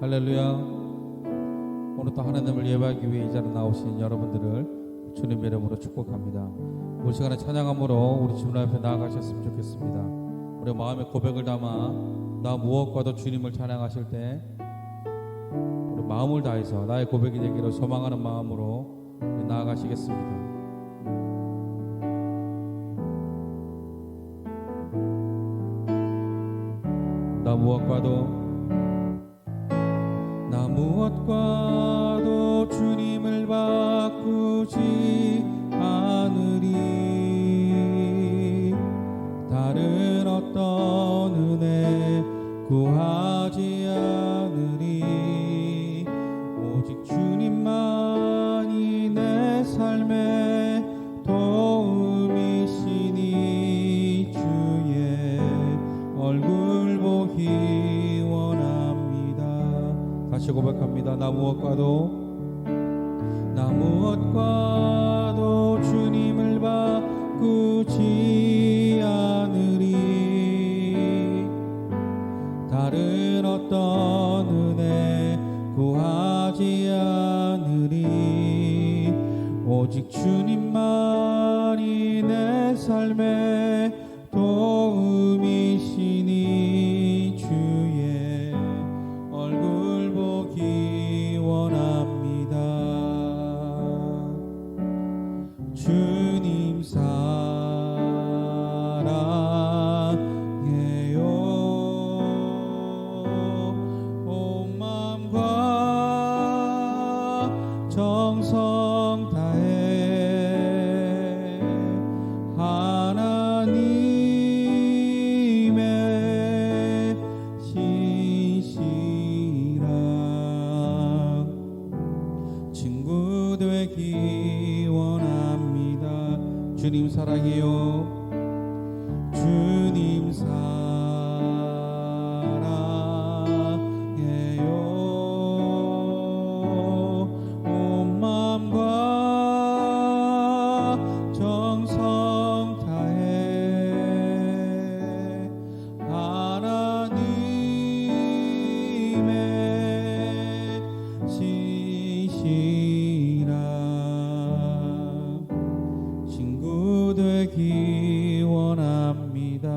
할렐루야. 오늘 또 하나님을 예배하기 위해 이 자리에 나오신 여러분들을 주님의 이름으로 축복합니다. 우리 시간에 찬양함으로 우리 주님 앞에 나아가셨으면 좋겠습니다. 우리 마음의 고백을 담아 나 무엇과도 주님을 찬양하실 때 우리 마음을 다해서 나의 고백이 되기를 소망하는 마음으로 나아가시겠습니다. 나 무엇과도 주님을 바꾸지 않으리. 다른 어떤 은혜 구하지 않으리. 오직 주님만이 내 삶의 도움이시니 주의 얼굴 보기 원합니다. 다시 고백합니다. 나 무엇과도 주님을 바꾸지 않으리. 다른 어떤 은혜 구하지 않으리. 오직 주님만이 내 삶의 도움이시니 주의 얼굴 보기 원합니다. 주님 사랑해요. 온 마음과 정성 다해 하나님의 신실한 친구 되기 원합니다. 주님 사랑해요. 주님 사랑해요. 온 마음과 정성 다해 하나님의 신실한 친구 되기 원합니다.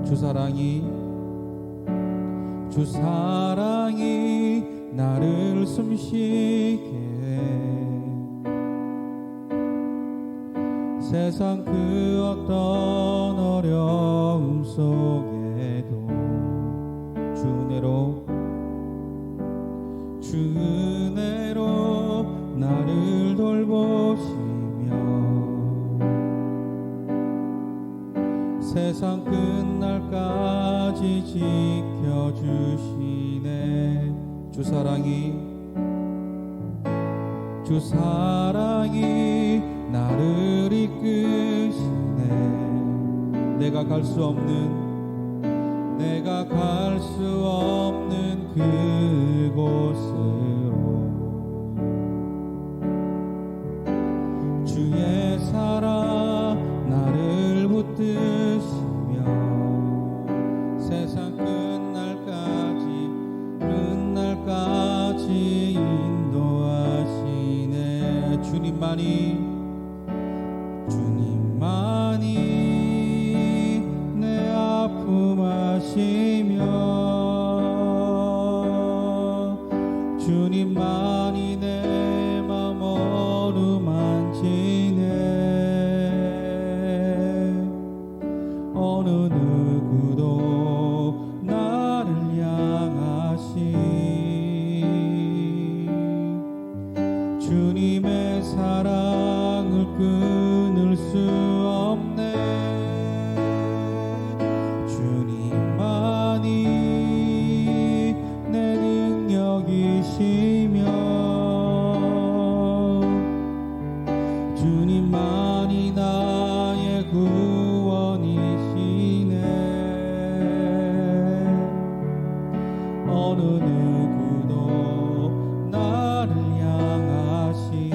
주 사랑이 나를 숨쉬게 해. 세상 그 어떤 어려움 속에도 주 은혜로 나를 돌보시며 세상 끝날까지 지켜주시네. 주 사랑이 나를 이끄시네. 내가 갈 수 없는 그곳으로 주의 사랑 나를 붙드시며 세상 끝날까지 인도하시네. 주님만이 내 아픔 아시며 주님만이 내 맘 어루만지네. 어느 누구도 나를 향하시 주님의 사랑을 끊을 수 없네. 주님만이 내 능력이시며 주님만이 나의 구원이시네. 어느 누구도 나를 향하시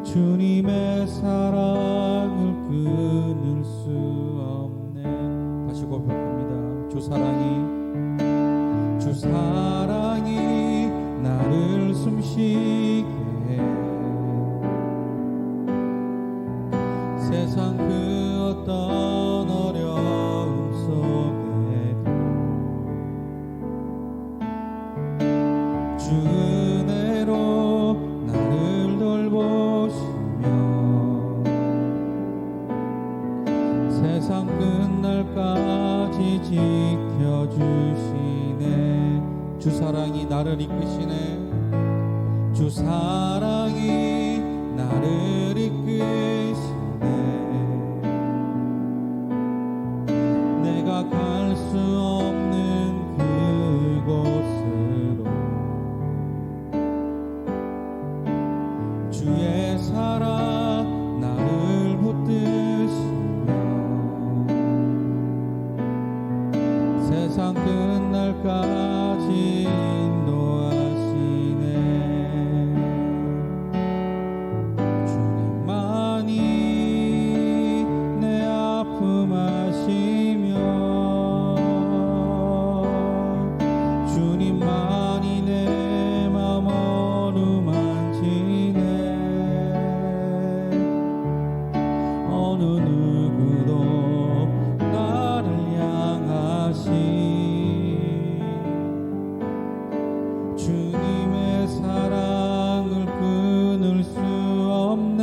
주님의 사랑을 끊을 수 없네. 다시 고백합니다. 주 사랑이 나를 숨쉬게 해. 세상 그 어떤 어려움 속에도 주 은혜로 나를 돌보시며 세상 끝날까지 지켜주시네. 주 사랑이 나를 이끄시네. 주 사랑이 나를 이끄시네. 내가 갈 수 없는 그곳으로 주의 사랑 나를 붙드시며 세상 끝날까지 인도하시네. 주님만이 내 아픔 아시며 주님만이 내 맘 어루만지네. 어느 누구도 나를 향하시 주님의 사랑을 끊을 수 없네.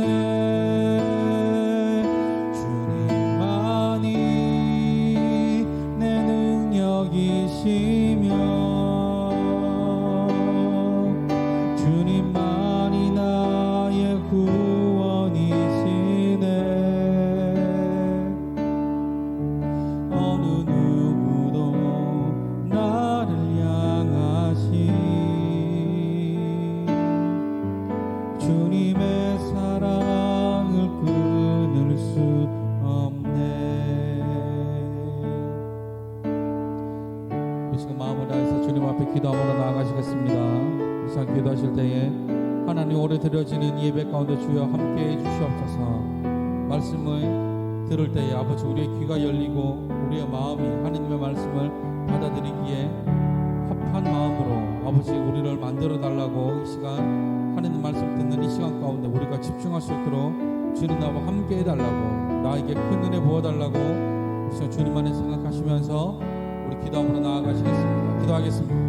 주님만이 내 능력이시며 주님만이 나의 구원이시네. 어느 누구도 나를 향하시 주님의 사랑을 끊을 수 없네. 이 시간 마음을 다해서 주님 앞에 기도함으로 나아가시겠습니다. 이 시간 기도하실 때에 하나님 오래 드려지는 예배 가운데 주여 함께해 주시옵소서. 말씀을 들을 때에 아버지 우리의 귀가 열리고 우리의 마음이 하나님의 말씀을 받아들이기에 합한 마음으로 아버지 우리를 만들어 달라고 이 시간 하나님 말씀 듣는 이 시간 가운데 우리가 집중할 수 있도록 주님 나와 함께 해달라고 나에게 큰 은혜 부어달라고 이 시간 주님 안에 생각하시면서 우리 기도함으로 나아가시겠습니다. 기도하겠습니다.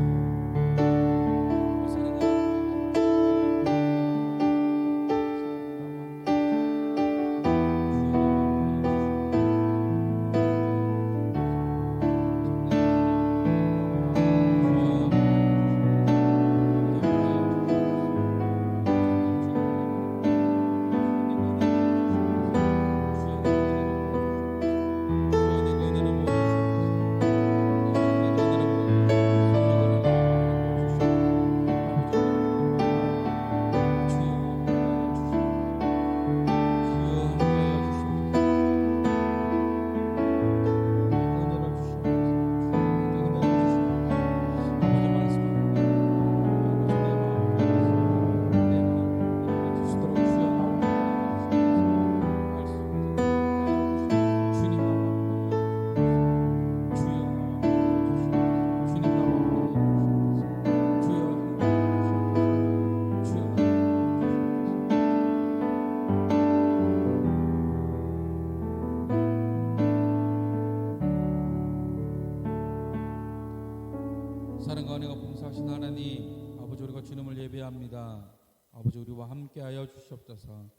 사랑과 은혜가 봉사하신 하나님 아버지 우리가 주님을 예배합니다. 아버지 우리와 함께하여 주시옵소서.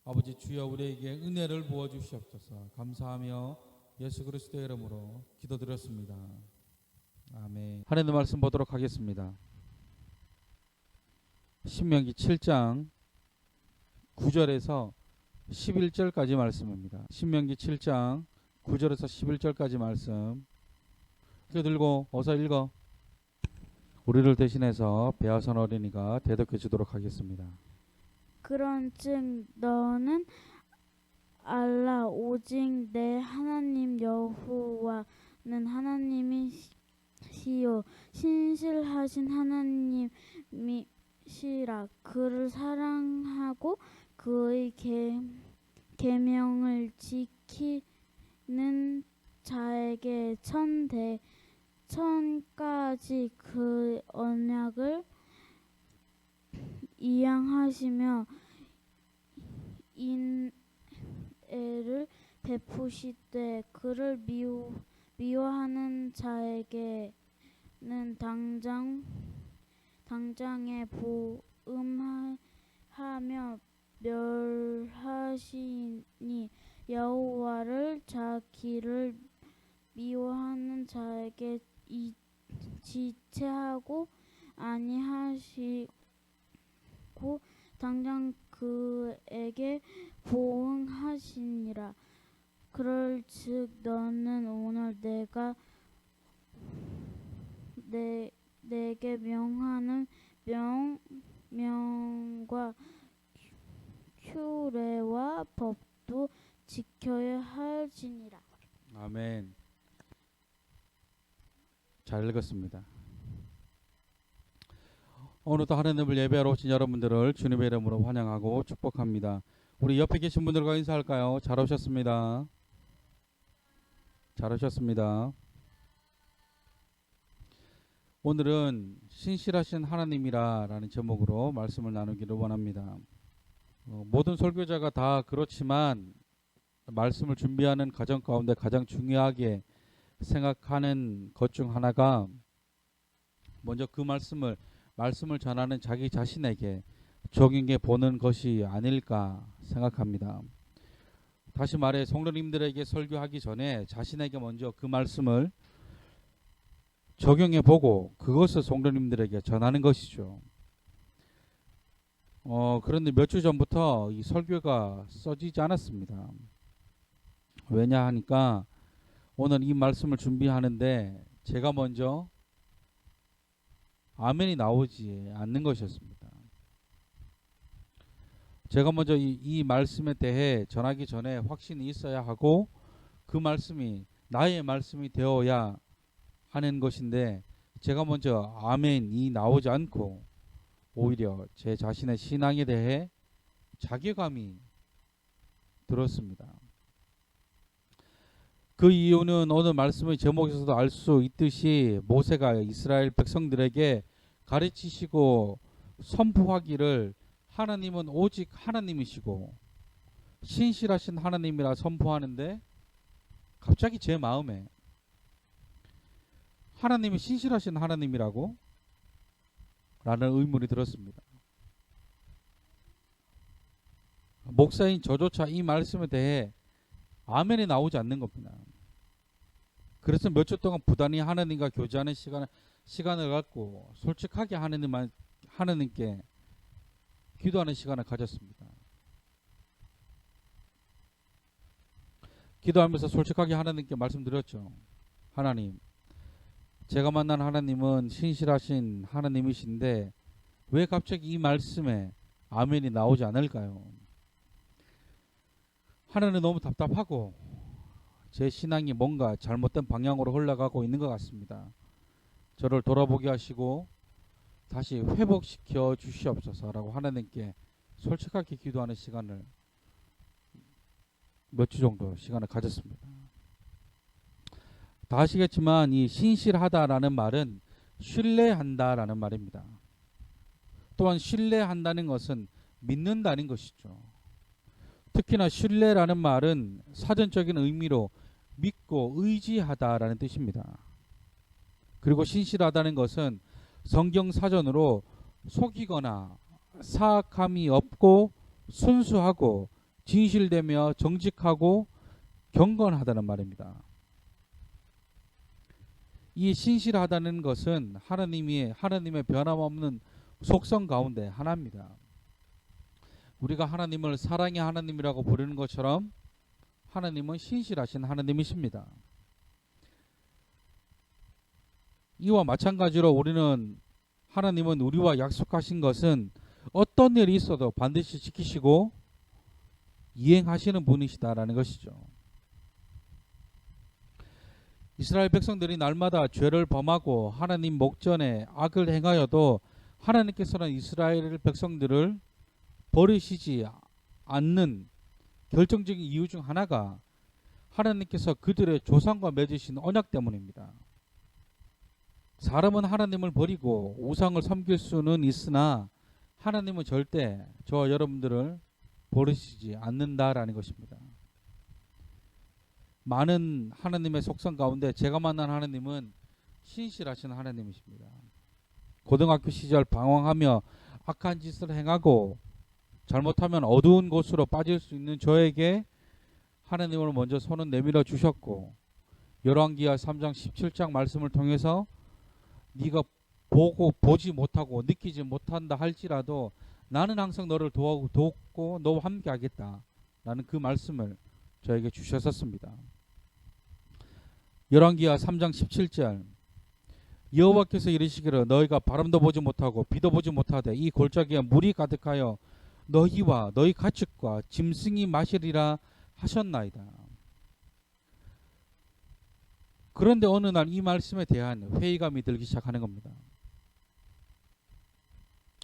아버지 주여 우리에게 은혜를 부어 주시옵소서. 감사하며 예수 그리스도의 이름으로 기도드렸습니다. 아멘. 하나님의 말씀 보도록 하겠습니다. 신명기 7장 9절에서 11절까지 말씀입니다. 신명기 7장 9절에서 11절까지 말씀 들고 어서 읽어. 우리를 대신해서 배아선 어린이가 대독해 주도록 하겠습니다. 그런즉 너는 알라 오직 내 하나님 여호와는 하나님이시요 신실하신 하나님이시라. 그를 사랑하고 그의 계명을 지키는 자에게 천까지 그 언약을 이행하시며 인애를 베푸시되 그를 미워하는 자에게는 당장에 보응하며 멸하시니 여호와를 자기를 미워하는 자에게 지체하고 아니하시고 당장 그에게 보응하시니라. 그럴즉 너는 오늘 내가 내게 명하는 명령과 규례와 법도 지켜야 할지니라. 아멘. 잘 읽었습니다. 오늘도 하나님을 예배하러 오신 여러분들을 주님의 이름으로 환영하고 축복합니다. 우리 옆에 계신 분들과 인사할까요? 잘 오셨습니다. 잘 오셨습니다. 오늘은 신실하신 하나님이라는 제목으로 말씀을 나누기를 원합니다. 모든 설교자가 다 그렇지만 말씀을 준비하는 과정 가운데 가장 중요하게 생각하는 것 중 하나가 먼저 그 말씀을 전하는 자기 자신에게 적용해 보는 것이 아닐까 생각합니다. 다시 말해 성도님들에게 설교하기 전에 자신에게 먼저 그 말씀을 적용해 보고 그것을 성도님들에게 전하는 것이죠. 그런데 몇 주 전부터 이 설교가 써지지 않았습니다. 왜냐 하니까 오늘 이 말씀을 준비하는데 제가 먼저 아멘이 나오지 않는 것이었습니다. 제가 먼저 이 말씀에 대해 전하기 전에 확신이 있어야 하고 그 말씀이 나의 말씀이 되어야 하는 것인데 제가 먼저 아멘이 나오지 않고 오히려 제 자신의 신앙에 대해 자괴감이 들었습니다. 그 이유는 오늘 말씀의 제목에서도 알 수 있듯이 모세가 이스라엘 백성들에게 가르치시고 선포하기를 하나님은 오직 하나님이시고 신실하신 하나님이라 선포하는데 갑자기 제 마음에 하나님이 신실하신 하나님이라고? 라는 의문이 들었습니다. 목사인 저조차 이 말씀에 대해 아멘이 나오지 않는 겁니다. 그래서 몇 주 동안 부단히 하나님과 교제하는 시간을 갖고 솔직하게 하나님께 기도하는 시간을 가졌습니다. 기도하면서 솔직하게 하나님께 말씀드렸죠. 하나님, 제가 만난 하나님은 신실하신 하나님이신데 왜 갑자기 이 말씀에 아멘이 나오지 않을까요? 하나는 너무 답답하고 제 신앙이 뭔가 잘못된 방향으로 흘러가고 있는 것 같습니다. 저를 돌아보게 하시고 다시 회복시켜 주시옵소서라고 하나님께 솔직하게 기도하는 시간을 몇 주 정도 시간을 가졌습니다. 다 아시겠지만 이 신실하다라는 말은 신뢰한다라는 말입니다. 또한 신뢰한다는 것은 믿는다는 것이죠. 특히나 신뢰라는 말은 사전적인 의미로 믿고 의지하다라는 뜻입니다. 그리고 신실하다는 것은 성경 사전으로 속이거나 사악함이 없고 순수하고 진실되며 정직하고 경건하다는 말입니다. 이 신실하다는 것은 하나님의 변함없는 속성 가운데 하나입니다. 우리가 하나님을 사랑의 하나님이라고 부르는 것처럼 하나님은 신실하신 하나님이십니다. 이와 마찬가지로 하나님은 우리와 약속하신 것은 어떤 일이 있어도 반드시 지키시고 이행하시는 분이시다라는 것이죠. 이스라엘 백성들이 날마다 죄를 범하고 하나님 목전에 악을 행하여도 하나님께서는 이스라엘 백성들을 버리시지 않는 결정적인 이유 중 하나가 하나님께서 그들의 조상과 맺으신 언약 때문입니다. 사람은 하나님을 버리고 우상을 섬길 수는 있으나 하나님은 절대 저와 여러분들을 버리시지 않는다라는 것입니다. 많은 하나님의 속성 가운데 제가 만난 하나님은 신실하신 하나님이십니다. 고등학교 시절 방황하며 악한 짓을 행하고 잘못하면 어두운 곳으로 빠질 수 있는 저에게 하나님을 먼저 손은 내밀어 주셨고, 열왕기하 3장 17장 말씀을 통해서 네가 보지 못하고 느끼지 못한다 할지라도 나는 항상 너를 돕고 너와 함께 하겠다 라는 그 말씀을 저에게 주셨었습니다. 열왕기하 3장 17절, 여호와께서 이르시기를 너희가 바람도 보지 못하고 비도 보지 못하되 이 골짜기에 물이 가득하여 너희와 너희 가축과 짐승이 마시리라 하셨나이다. 그런데 어느 날 이 말씀에 대한 회의감이 들기 시작하는 겁니다.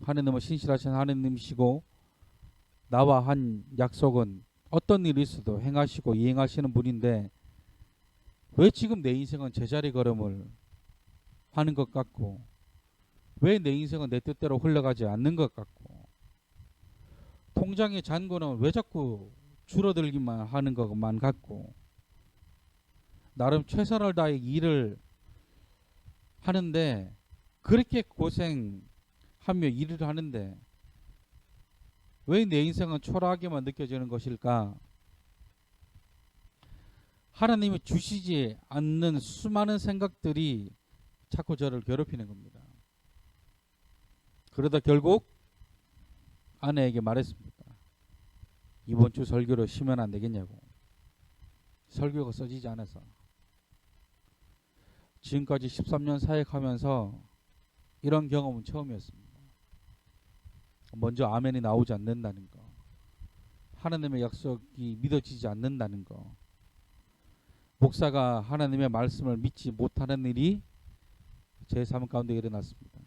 하느님은 신실하신 하느님이시고 나와 한 약속은 어떤 일이 있어도 행하시고 이행하시는 분인데 왜 지금 내 인생은 제자리 걸음을 하는 것 같고, 왜 내 인생은 내 뜻대로 흘러가지 않는 것 같고, 통장의 잔고는 왜 자꾸 줄어들기만 하는 것만 같고, 나름 최선을 다해 일을 하는데 그렇게 고생하며 일을 하는데 왜 내 인생은 초라하게만 느껴지는 것일까? 하나님이 주시지 않는 수많은 생각들이 자꾸 저를 괴롭히는 겁니다. 그러다 결국 아내에게 말했습니다. 이번 주 설교로 쉬면 안 되겠냐고. 설교가 써지지 않아서. 지금까지 13년 사역하면서 이런 경험은 처음이었습니다. 먼저 아멘이 나오지 않는다는 거, 하나님의 약속이 믿어지지 않는다는 거, 목사가 하나님의 말씀을 믿지 못하는 일이 제 삶 가운데 일어났습니다.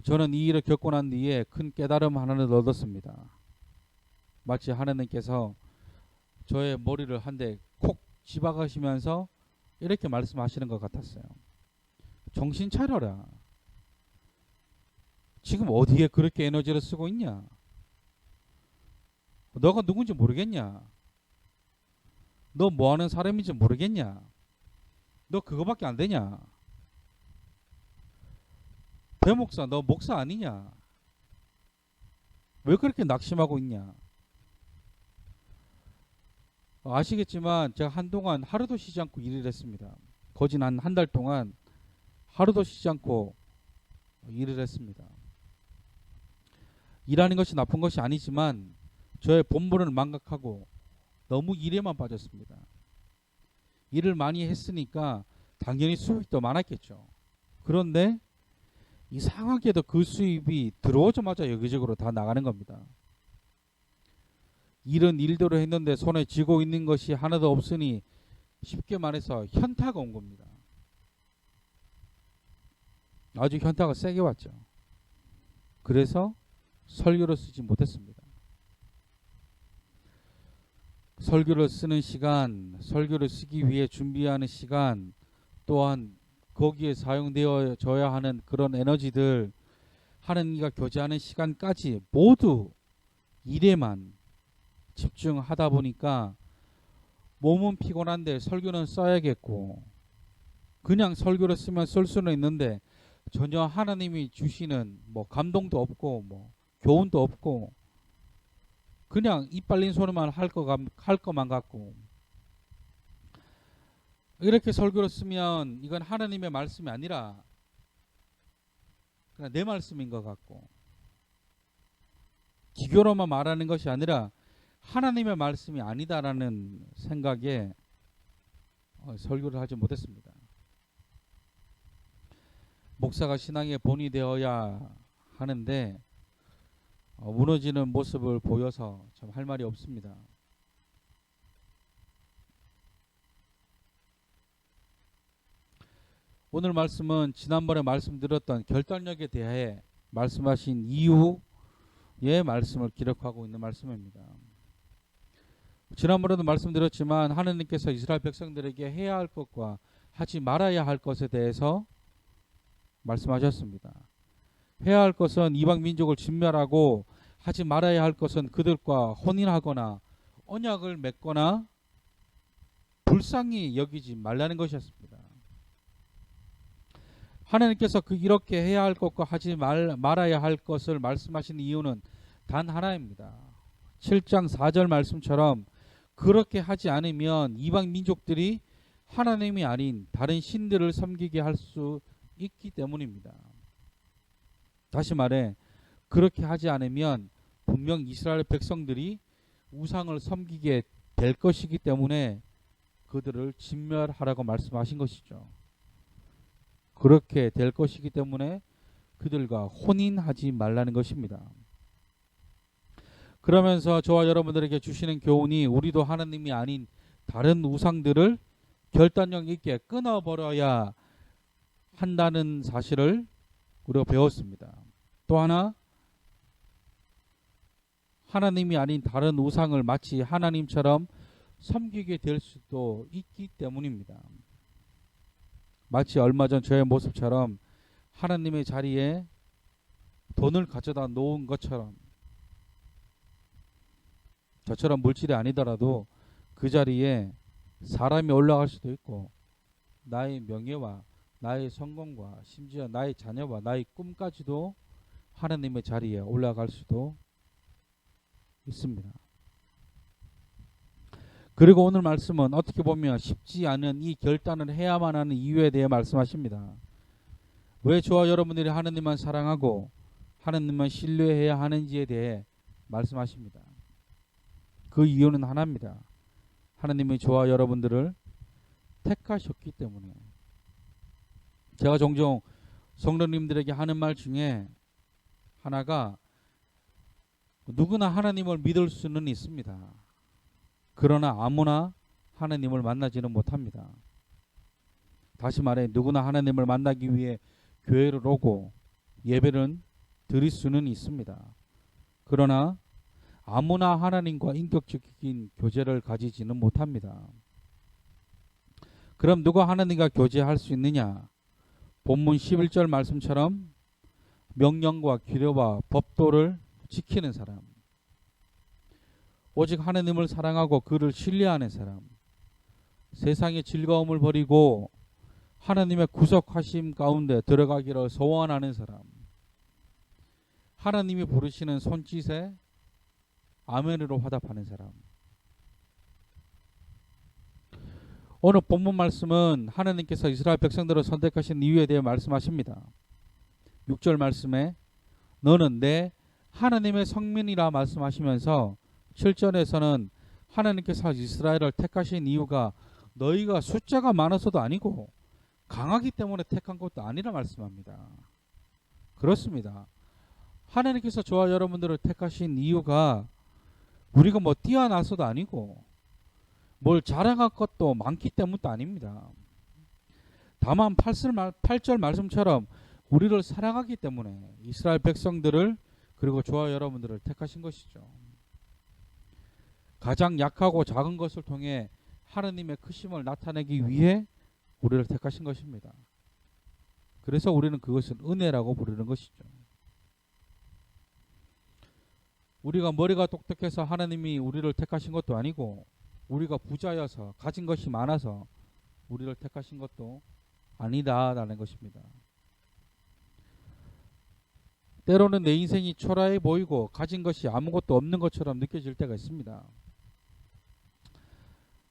저는 이 일을 겪고 난 뒤에 큰 깨달음 하나를 얻었습니다. 마치 하나님께서 저의 머리를 한 대 콕 집어가시면서 이렇게 말씀하시는 것 같았어요. 정신 차려라. 지금 어디에 그렇게 에너지를 쓰고 있냐? 너가 누군지 모르겠냐? 너 뭐하는 사람인지 모르겠냐? 너 그거밖에 안 되냐? 대목사, 너 목사 아니냐? 왜 그렇게 낙심하고 있냐? 아시겠지만 제가 한동안 하루도 쉬지 않고 일을 했습니다. 거진 한 달 동안 하루도 쉬지 않고 일을 했습니다. 일하는 것이 나쁜 것이 아니지만 저의 본분을 망각하고 너무 일에만 빠졌습니다. 일을 많이 했으니까 당연히 수입도 많았겠죠. 그런데 이상하게도 그 수입이 들어오자마자 여기저기로 다 나가는 겁니다. 일은 일대로 했는데 손에 쥐고 있는 것이 하나도 없으니 쉽게 말해서 현타가 온 겁니다. 아주 현타가 세게 왔죠. 그래서 설교를 쓰지 못했습니다. 설교를 쓰는 시간, 설교를 쓰기 위해 준비하는 시간, 또한 거기에 사용되어져야 하는 그런 에너지들, 하나님과 교제하는 시간까지 모두 일에만 집중하다 보니까 몸은 피곤한데 설교는 써야겠고, 그냥 설교를 쓰면 쓸 수는 있는데 전혀 하나님이 주시는 뭐 감동도 없고 뭐 교훈도 없고 그냥 입 빨린 소리만 할 것만 같고, 이렇게 설교를 쓰면 이건 하나님의 말씀이 아니라 그냥 내 말씀인 것 같고, 기교로만 말하는 것이 아니라 하나님의 말씀이 아니다라는 생각에 설교를 하지 못했습니다. 목사가 신앙의 본이 되어야 하는데 무너지는 모습을 보여서 참 할 말이 없습니다. 오늘 말씀은 지난번에 말씀드렸던 결단력에 대해 말씀하신 이후의 말씀을 기록하고 있는 말씀입니다. 지난번에도 말씀드렸지만 하나님께서 이스라엘 백성들에게 해야 할 것과 하지 말아야 할 것에 대해서 말씀하셨습니다. 해야 할 것은 이방 민족을 진멸하고 하지 말아야 할 것은 그들과 혼인하거나 언약을 맺거나 불쌍히 여기지 말라는 것이었습니다. 하나님께서 이렇게 해야 할 것과 하지 말아야 할 것을 말씀하신 이유는 단 하나입니다. 7장 4절 말씀처럼 그렇게 하지 않으면 이방 민족들이 하나님이 아닌 다른 신들을 섬기게 할 수 있기 때문입니다. 다시 말해 그렇게 하지 않으면 분명 이스라엘 백성들이 우상을 섬기게 될 것이기 때문에 그들을 진멸하라고 말씀하신 것이죠. 그렇게 될 것이기 때문에 그들과 혼인하지 말라는 것입니다. 그러면서 저와 여러분들에게 주시는 교훈이 우리도 하나님이 아닌 다른 우상들을 결단력 있게 끊어버려야 한다는 사실을 우리가 배웠습니다. 또 하나, 하나님이 아닌 다른 우상을 마치 하나님처럼 섬기게 될 수도 있기 때문입니다. 마치 얼마 전 저의 모습처럼 하나님의 자리에 돈을 가져다 놓은 것처럼, 저처럼 물질이 아니더라도 그 자리에 사람이 올라갈 수도 있고 나의 명예와 나의 성공과 심지어 나의 자녀와 나의 꿈까지도 하나님의 자리에 올라갈 수도 있습니다. 그리고 오늘 말씀은 어떻게 보면 쉽지 않은 이 결단을 해야만 하는 이유에 대해 말씀하십니다. 왜 저와 여러분들이 하나님만 사랑하고 하나님만 신뢰해야 하는지에 대해 말씀하십니다. 그 이유는 하나입니다. 하나님이 저와 여러분들을 택하셨기 때문에. 제가 종종 성도님들에게 하는 말 중에 하나가 누구나 하나님을 믿을 수는 있습니다. 그러나 아무나 하나님을 만나지는 못합니다. 다시 말해 누구나 하나님을 만나기 위해 교회를 오고 예배를 드릴 수는 있습니다. 그러나 아무나 하나님과 인격적인 교제를 가지지는 못합니다. 그럼 누가 하나님과 교제할 수 있느냐? 본문 11절 말씀처럼 명령과 규례와 법도를 지키는 사람, 오직 하나님을 사랑하고 그를 신뢰하는 사람, 세상의 즐거움을 버리고 하나님의 구속하심 가운데 들어가기를 소원하는 사람, 하나님이 부르시는 손짓에 아멘으로 화답하는 사람. 오늘 본문 말씀은 하나님께서 이스라엘 백성들을 선택하신 이유에 대해 말씀하십니다. 6절 말씀에 너는 내 하나님의 성민이라 말씀하시면서 7절에서는 하나님께서 이스라엘을 택하신 이유가 너희가 숫자가 많아서도 아니고 강하기 때문에 택한 것도 아니라 말씀합니다. 그렇습니다. 하나님께서 저와 여러분들을 택하신 이유가 우리가 뭐 뛰어나서도 아니고 뭘 자랑할 것도 많기 때문도 아닙니다. 다만 8절 말씀처럼 우리를 사랑하기 때문에 이스라엘 백성들을 그리고 저와 여러분들을 택하신 것이죠. 가장 약하고 작은 것을 통해 하나님의 크심을 나타내기 위해 우리를 택하신 것입니다. 그래서 우리는 그것을 은혜라고 부르는 것이죠. 우리가 머리가 똑똑해서 하나님이 우리를 택하신 것도 아니고 우리가 부자여서 가진 것이 많아서 우리를 택하신 것도 아니다라는 것입니다. 때로는 내 인생이 초라해 보이고 가진 것이 아무것도 없는 것처럼 느껴질 때가 있습니다.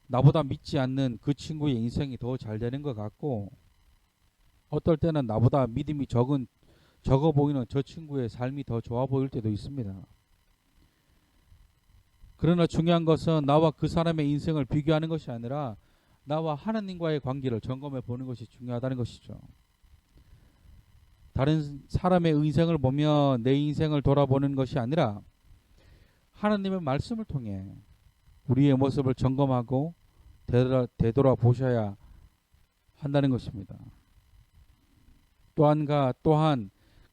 나보다 믿지 않는 그 친구의 인생이 더 잘 되는 것 같고 어떨 때는 나보다 믿음이 적어 보이는 저 친구의 삶이 더 좋아 보일 때도 있습니다. 그러나 중요한 것은 나와 그 사람의 인생을 비교하는 것이 아니라 나와 하나님과의 관계를 점검해 보는 것이 중요하다는 것이죠. 다른 사람의 인생을 보며 내 인생을 돌아보는 것이 아니라 하나님의 말씀을 통해 우리의 모습을 점검하고 되돌아보셔야 한다는 것입니다. 또한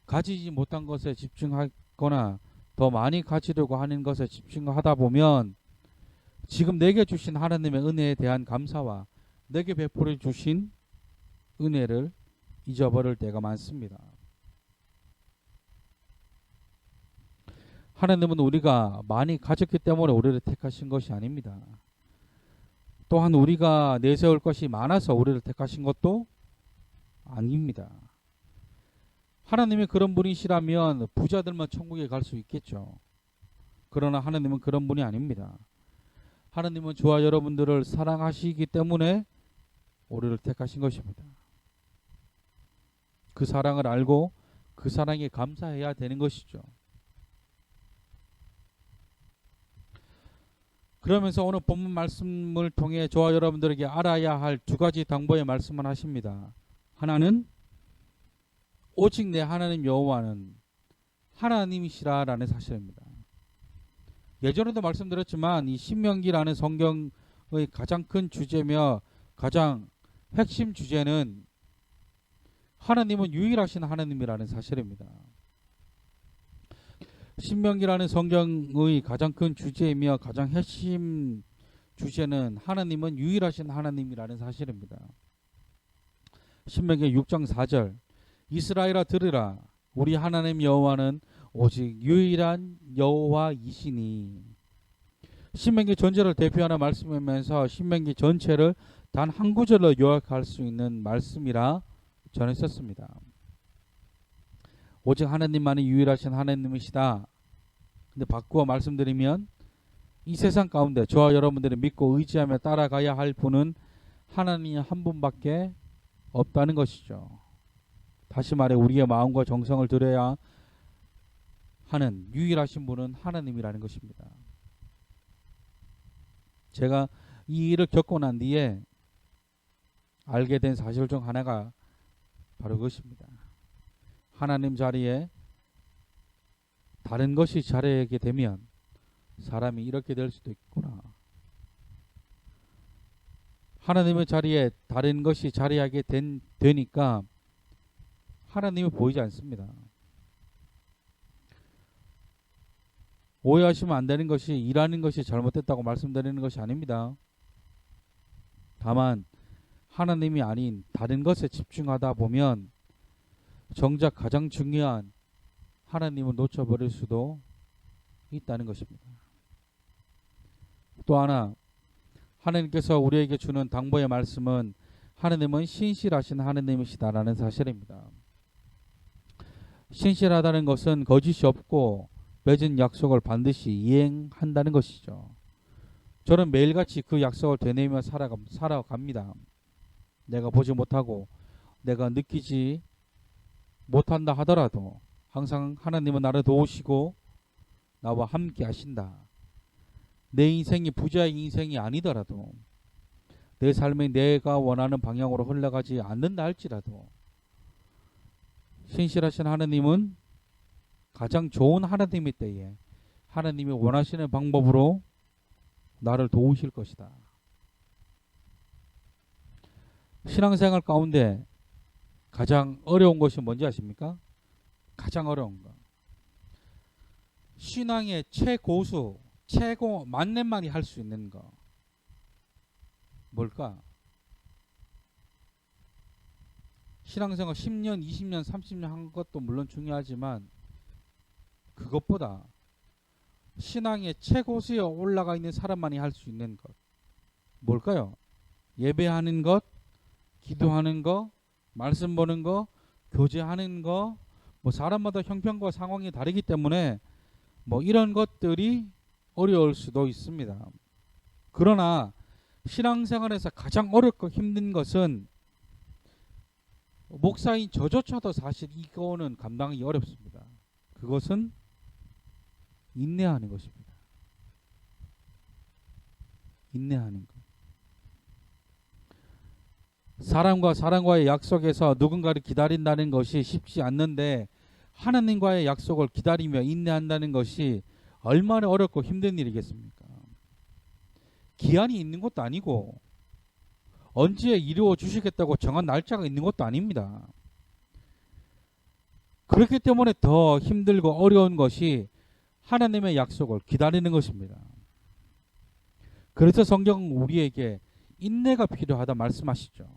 가지지 못한 것에 집중하거나 더 많이 가지려고 하는 것에 집중하다 보면 지금 내게 주신 하나님의 은혜에 대한 감사와 내게 베풀어 주신 은혜를 잊어버릴 때가 많습니다. 하나님은 우리가 많이 가졌기 때문에 우리를 택하신 것이 아닙니다. 또한 우리가 내세울 것이 많아서 우리를 택하신 것도 아닙니다. 하나님이 그런 분이시라면 부자들만 천국에 갈 수 있겠죠. 그러나 하나님은 그런 분이 아닙니다. 하나님은 저와 여러분들을 사랑하시기 때문에 우리를 택하신 것입니다. 그 사랑을 알고 그 사랑에 감사해야 되는 것이죠. 그러면서 오늘 본문 말씀을 통해 저와 여러분들에게 알아야 할 두 가지 당부의 말씀을 하십니다. 하나는 오직 내 하나님 여호와는 하나님이시라라는 사실입니다. 예전에도 말씀드렸지만 이 신명기라는 성경의 가장 큰 주제며 가장 핵심 주제는 하나님은 유일하신 하나님이라는 사실입니다. 신명기라는 성경의 가장 큰 주제이며 가장 핵심 주제는 하나님은 유일하신 하나님이라는 사실입니다. 신명기 6장 4절 이스라엘아 들으라 우리 하나님 여호와는 오직 유일한 여호와이시니. 신명기 전체를 대표하는 말씀이면서 신명기 전체를 단 한 구절로 요약할 수 있는 말씀이라 전했었습니다. 오직 하나님만이 유일하신 하나님이시다. 근데 바꾸어 말씀드리면 이 세상 가운데 저와 여러분들이 믿고 의지하며 따라가야 할 분은 하나님 한 분밖에 없다는 것이죠. 다시 말해 우리의 마음과 정성을 들여야 하는 유일하신 분은 하나님이라는 것입니다. 제가 이 일을 겪고 난 뒤에 알게 된 사실 중 하나가 바로 그것입니다. 하나님 자리에 다른 것이 자리하게 되면 사람이 이렇게 될 수도 있구나. 하나님의 자리에 다른 것이 자리하게 되니까 하나님이 보이지 않습니다. 오해하시면 안 되는 것이 일하는 것이 잘못됐다고 말씀드리는 것이 아닙니다. 다만 하나님이 아닌 다른 것에 집중하다 보면 정작 가장 중요한 하나님을 놓쳐버릴 수도 있다는 것입니다. 또 하나 하나님께서 우리에게 주는 당부의 말씀은 하나님은 신실하신 하나님이시다라는 사실입니다. 신실하다는 것은 거짓이 없고 맺은 약속을 반드시 이행한다는 것이죠. 저는 매일같이 그 약속을 되뇌며 살아갑니다. 내가 보지 못하고 내가 느끼지 못한다 하더라도 항상 하나님은 나를 도우시고 나와 함께 하신다. 내 인생이 부자의 인생이 아니더라도 내 삶이 내가 원하는 방향으로 흘러가지 않는다 할지라도 신실하신 하나님은 가장 좋은 하나님일 때에 하나님이 원하시는 방법으로 나를 도우실 것이다. 신앙생활 가운데 가장 어려운 것이 뭔지 아십니까? 가장 어려운 거. 신앙의 최고수, 최고 만렙만이 할 수 있는 거. 뭘까? 신앙생활 10년, 20년, 30년 한 것도 물론 중요하지만 그것보다 신앙의 최고수에 올라가 있는 사람만이 할 수 있는 것. 뭘까요? 예배하는 것, 기도하는 것, 말씀 보는 것, 교제하는 것, 뭐 사람마다 형편과 상황이 다르기 때문에 뭐 이런 것들이 어려울 수도 있습니다. 그러나 신앙생활에서 가장 어렵고 힘든 것은 목사인 저조차도 사실 이거는 감당하기 어렵습니다. 그것은 인내하는 것입니다. 인내하는 것. 사람과 사람과의 약속에서 누군가를 기다린다는 것이 쉽지 않는데 하나님과의 약속을 기다리며 인내한다는 것이 얼마나 어렵고 힘든 일이겠습니까? 기한이 있는 것도 아니고 언제 이루어 주시겠다고 정한 날짜가 있는 것도 아닙니다. 그렇기 때문에 더 힘들고 어려운 것이 하나님의 약속을 기다리는 것입니다. 그래서 성경은 우리에게 인내가 필요하다 말씀하시죠.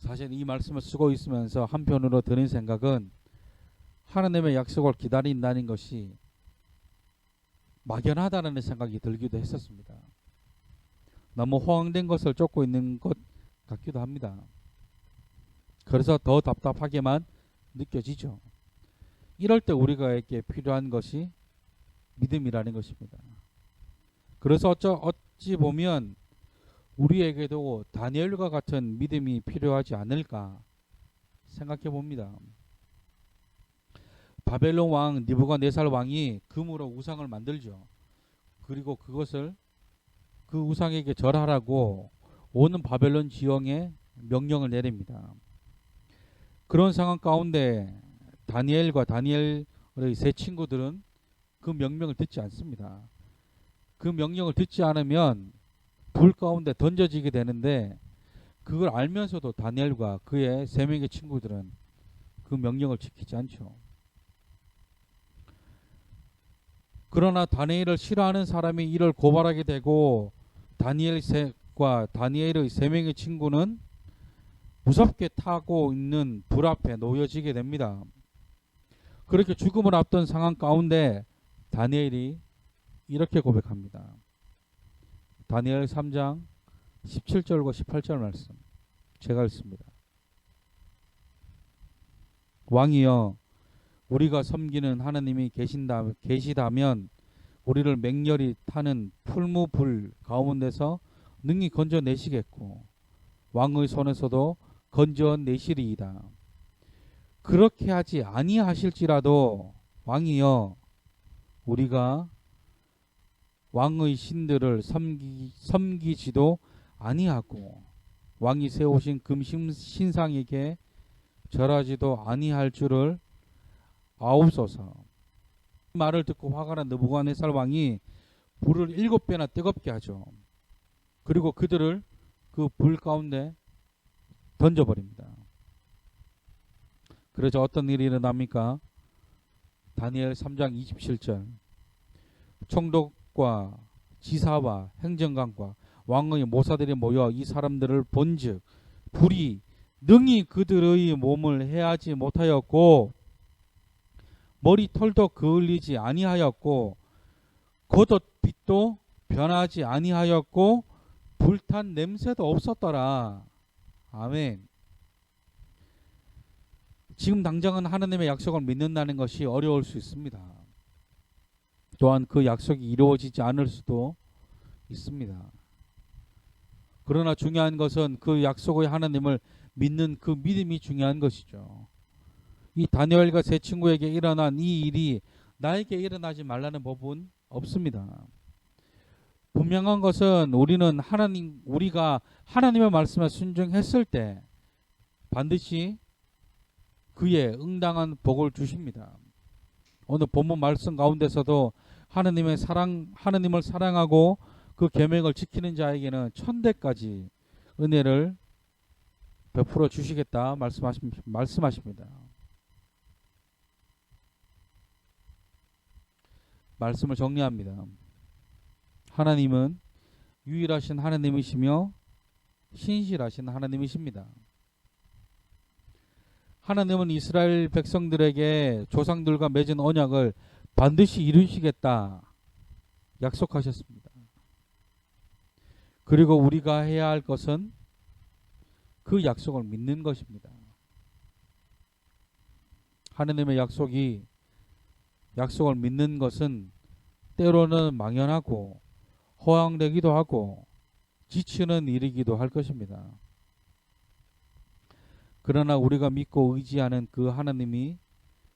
사실 이 말씀을 쓰고 있으면서 한편으로 드는 생각은 하나님의 약속을 기다린다는 것이 막연하다는 생각이 들기도 했었습니다. 너무 허황된 것을 쫓고 있는 것 같기도 합니다. 그래서 더 답답하게만 느껴지죠. 이럴 때 우리가에게 필요한 것이 믿음이라는 것입니다. 그래서 어찌 보면 우리에게도 다니엘과 같은 믿음이 필요하지 않을까 생각해 봅니다. 바벨론 왕 느부갓네살 왕이 금으로 우상을 만들죠. 그리고 그것을 그 우상에게 절하라고 오는 바벨론 지형에 명령을 내립니다. 그런 상황 가운데 다니엘과 다니엘의 세 친구들은 그 명령을 듣지 않습니다. 그 명령을 듣지 않으면 불 가운데 던져지게 되는데 그걸 알면서도 다니엘과 그의 세 명의 친구들은 그 명령을 지키지 않죠. 그러나 다니엘을 싫어하는 사람이 이를 고발하게 되고 다니엘과 다니엘의 세 명의 친구는 무섭게 타고 있는 불 앞에 놓여지게 됩니다. 그렇게 죽음을 앞둔 상황 가운데 다니엘이 이렇게 고백합니다. 다니엘 3장 17절과 18절 말씀 제가 읽습니다. 왕이여, 우리가 섬기는 하나님이 계시다면 우리를 맹렬히 타는 풀무불 가운데서 능히 건져내시겠고 왕의 손에서도 건져내시리이다. 그렇게 하지 아니하실지라도 왕이여, 우리가 왕의 신들을 섬기지도 아니하고 왕이 세우신 금 신상에게 절하지도 아니할 줄을 아옵소서. 말을 듣고 화가 난 느부갓네살 왕이 불을 7배나 뜨겁게 하죠. 그리고 그들을 그 불 가운데 던져버립니다. 그래서 어떤 일이 일어납니까? 다니엘 3장 27절 총독과 지사와 행정관과 왕의 모사들이 모여 이 사람들을 본즉 불이 능히 그들의 몸을 해하지 못하였고 머리털도 그을리지 아니하였고 겉옷빛도 변하지 아니하였고 불탄 냄새도 없었더라. 아멘. 지금 당장은 하나님의 약속을 믿는다는 것이 어려울 수 있습니다. 또한 그 약속이 이루어지지 않을 수도 있습니다. 그러나 중요한 것은 그 약속의 하나님을 믿는 그 믿음이 중요한 것이죠. 이 다니엘과 세 친구에게 일어난 이 일이 나에게 일어나지 말라는 법은 없습니다. 분명한 것은 우리가 하나님의 말씀에 순종했을 때 반드시 그의 응당한 복을 주십니다. 오늘 본문 말씀 가운데서도 하나님을 사랑하고 그 계명을 지키는 자에게는 천대까지 은혜를 베풀어 주시겠다 말씀하십니다. 말씀을 정리합니다. 하나님은 유일하신 하나님이시며 신실하신 하나님이십니다. 하나님은 이스라엘 백성들에게 조상들과 맺은 언약을 반드시 이루시겠다 약속하셨습니다. 그리고 우리가 해야 할 것은 그 약속을 믿는 것입니다. 하나님의 약속을 믿는 것은 때로는 막연하고 허황되기도 하고 지치는 일이기도 할 것입니다. 그러나 우리가 믿고 의지하는 그 하나님이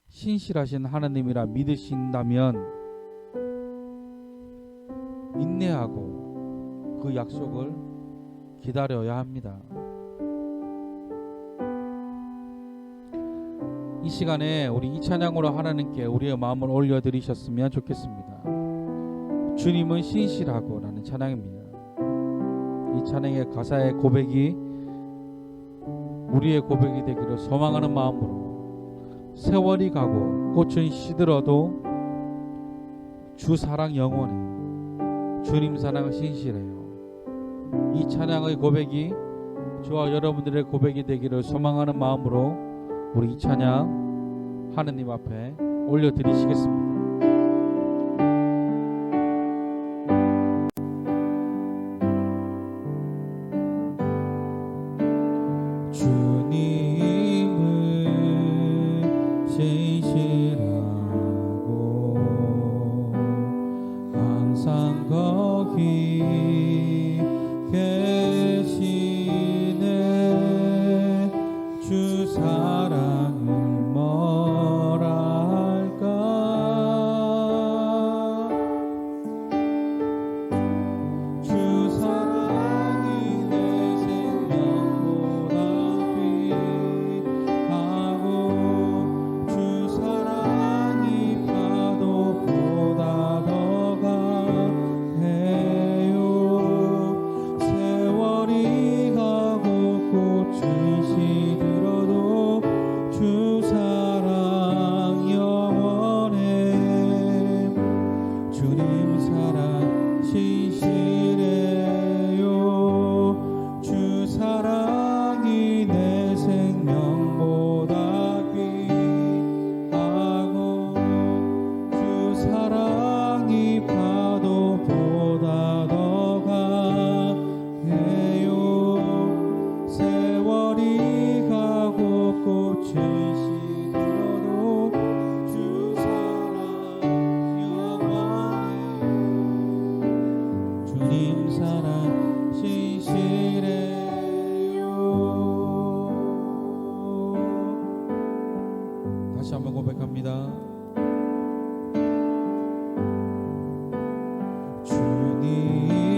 신실하신 하나님이라 믿으신다면 인내하고 그 약속을 기다려야 합니다. 이 시간에 우리 이 찬양으로 하나님께 우리의 마음을 올려드리셨으면 좋겠습니다. 주님은 신실하고 라는 찬양입니다. 이 찬양의 가사의 고백이 우리의 고백이 되기를 소망하는 마음으로 세월이 가고 꽃은 시들어도 주 사랑 영원해 주님 사랑은 신실해요. 이 찬양의 고백이 저와 여러분들의 고백이 되기를 소망하는 마음으로 우리 이 찬양 하느님 앞에 올려드리시겠습니다. 주님은 신실하고 항상 거기 계시네. 주 사랑을 뭐라 할까. 주 사랑이 내 생명보다 귀하고 주 사랑이 파도보다 더 강해요. 세월이 가고 꽃이 시들어도 주 사랑 영원해. 주님 사랑 신실해요. 주 사랑이 내 생명보다 귀하고 주 사랑이 파도보다 더 강해요. 세월이 가고 꽃이 시들어도 주 사랑 영원해. 주님 사랑 신실해요. 다시 한번 고백합니다.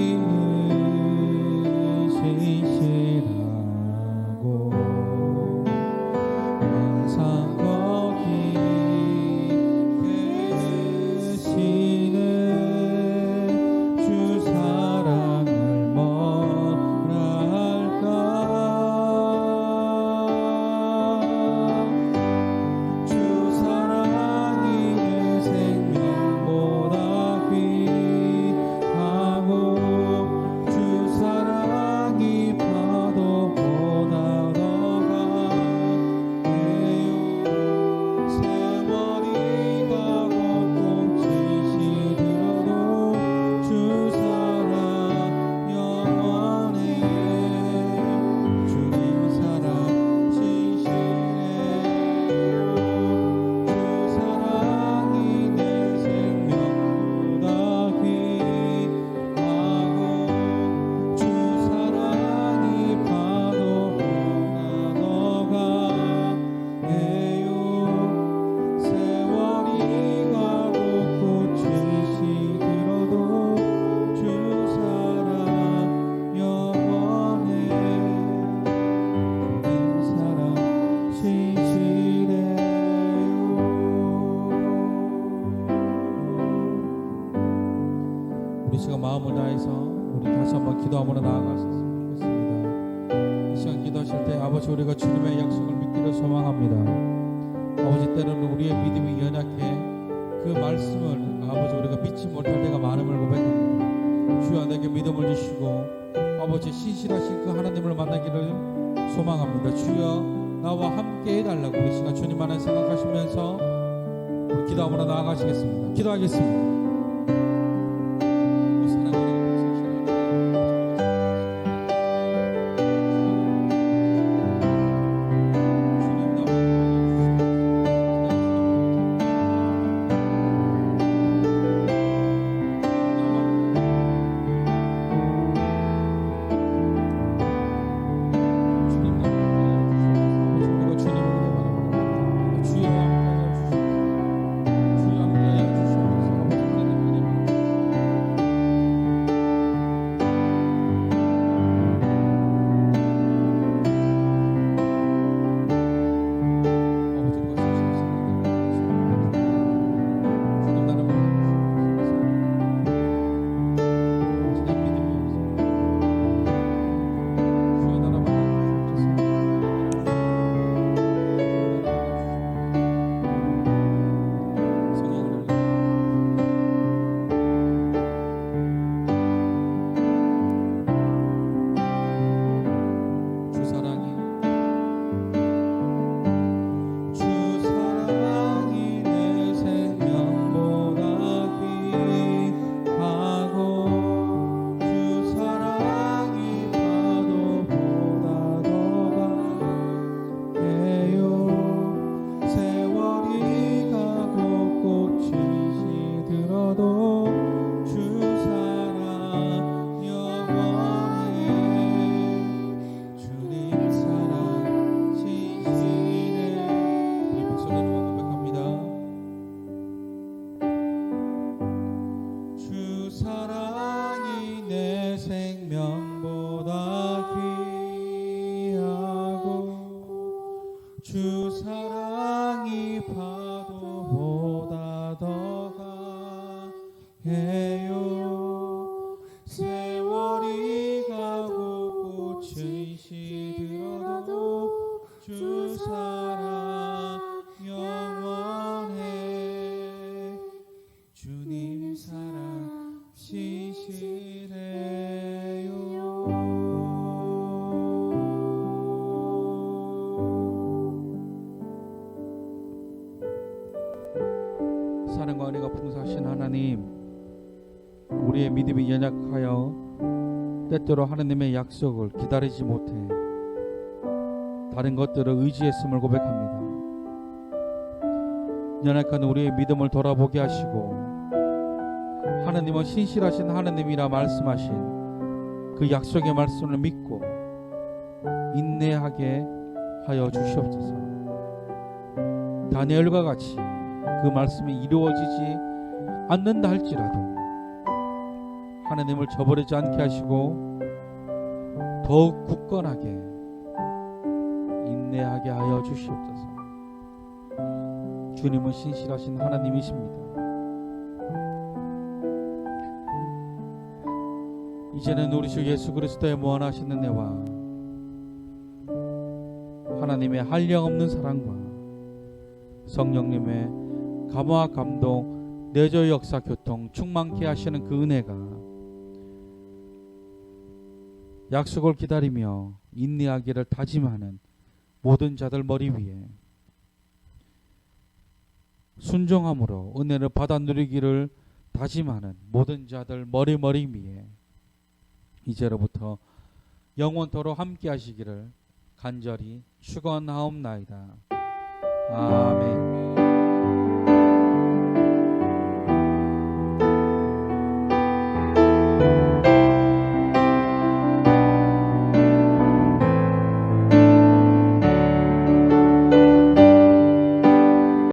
주님은 신실하고 항상 거기 계시네. 주 사랑을 뭐라 할까. 주 사랑이 내 생명보다 귀하고 주 사랑이 파도보다 더 강해요. 세월이 가고 꽃이 시들어도 주 사랑 영원해. 주님 사랑 신실해요. 주 사랑이 내 생명보다 귀하고 주 사랑이 파도보다 더 강해요. 세월이 가고 꽃이 시들어도 주 사랑 영원해. 주님 사랑 신실해요. 우리 시간 마음을 다해서 우리 다시 한번 기도함으로 나아가셨으면 좋겠습니다. 이 시간 기도하실 때 아버지 우리가 주님의 약속을 믿기를 소망합니다. 아버지 때로는 우리의 믿음이 연약해 그 말씀을 아버지 우리가 믿지 못할 때가 많음을 고백합니다. 주여 내게 믿음을 주시고 아버지 신실하신 그 하나님을 만나기를 소망합니다. 주여 나와 함께 해달라고 우리 시간 주님 안에 생각하시면서 우리 기도함으로 나아가시겠습니다. 기도하겠습니다. 주여 함께하여 주시옵소서. 주 사랑이 파도보다 더 강해요. 세월이 가고 꽃이 시들어도 주 사랑 영원해. 주님 사랑 신실해요. 사랑과 은혜가 풍성하신 하나님, 우리의 믿음이 연약하여 때때로 하나님의 약속을 기다리지 못해 다른 것들을 의지했음을 고백합니다. 연약한 우리의 믿음을 돌아보게 하시고 하나님은 신실하신 하나님이라 말씀하신 그 약속의 말씀을 믿고 인내하게 하여 주시옵소서. 다니엘과 같이 그 말씀이 이루어지지 않는다 할지라도 하나님을 저버리지 않게 하시고 더욱 굳건하게 인내하게 하여 주시옵소서. 주님은 신실하신 하나님이십니다. 이제는 우리 주 예수 그리스도의 무한하신 은혜와 하나님의 한량없는 사랑과 성령님의 감화 감동 내조 역사 교통 충만케 하시는 그 은혜가 약속을 기다리며 인내하기를 다짐하는 모든 자들 머리 위에 순종함으로 은혜를 받아 누리기를 다짐하는 모든 자들 머리 위에 이제로부터 영원토록 함께 하시기를 간절히 축원하옵나이다. 아멘.